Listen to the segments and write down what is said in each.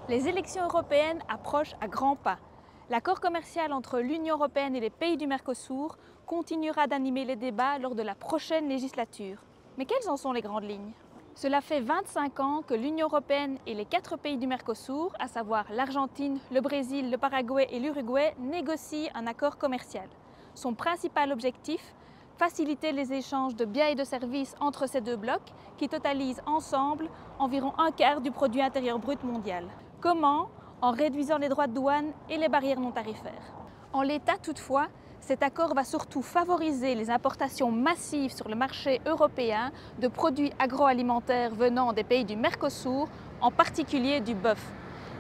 Les élections européennes approchent à grands pas. L'accord commercial entre l'Union européenne et les pays du Mercosur continuera d'animer les débats lors de la prochaine législature. Mais quelles en sont les grandes lignes? Cela fait 25 ans que l'Union européenne et les 4 pays du Mercosur, à savoir l'Argentine, le Brésil, le Paraguay et l'Uruguay, négocient un accord commercial. Son principal objectif, faciliter les échanges de biens et de services entre ces deux blocs qui totalisent ensemble environ un quart du produit intérieur brut mondial. Comment? En réduisant les droits de douane et les barrières non tarifaires. En l'état toutefois, cet accord va surtout favoriser les importations massives sur le marché européen de produits agroalimentaires venant des pays du Mercosur, en particulier du bœuf.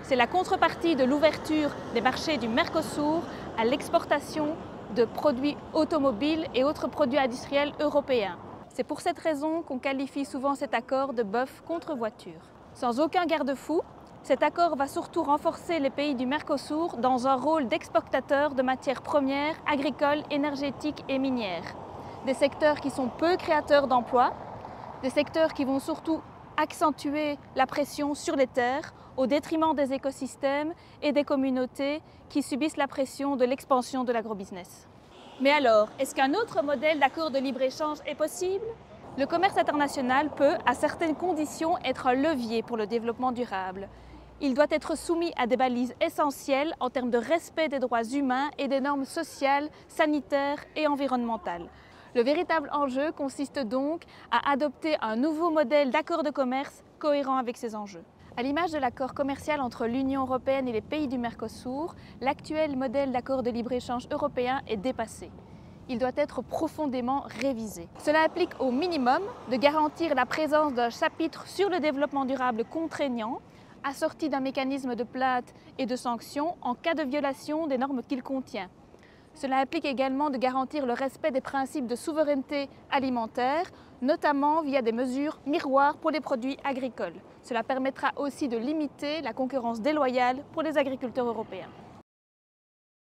C'est la contrepartie de l'ouverture des marchés du Mercosur à l'exportation de produits automobiles et autres produits industriels européens. C'est pour cette raison qu'on qualifie souvent cet accord de bœuf contre voiture. Sans aucun garde-fou, cet accord va surtout renforcer les pays du Mercosur dans un rôle d'exportateur de matières premières, agricoles, énergétiques et minières. Des secteurs qui sont peu créateurs d'emplois, des secteurs qui vont surtout accentuer la pression sur les terres au détriment des écosystèmes et des communautés qui subissent la pression de l'expansion de l'agrobusiness. Mais alors, est-ce qu'un autre modèle d'accord de libre-échange est possible? Le commerce international peut, à certaines conditions, être un levier pour le développement durable. Il doit être soumis à des balises essentielles en termes de respect des droits humains et des normes sociales, sanitaires et environnementales. Le véritable enjeu consiste donc à adopter un nouveau modèle d'accord de commerce cohérent avec ces enjeux. À l'image de l'accord commercial entre l'Union européenne et les pays du Mercosur, l'actuel modèle d'accord de libre-échange européen est dépassé. Il doit être profondément révisé. Cela implique au minimum de garantir la présence d'un chapitre sur le développement durable contraignant, assorti d'un mécanisme de plainte et de sanctions en cas de violation des normes qu'il contient. Cela implique également de garantir le respect des principes de souveraineté alimentaire, notamment via des mesures miroirs pour les produits agricoles. Cela permettra aussi de limiter la concurrence déloyale pour les agriculteurs européens.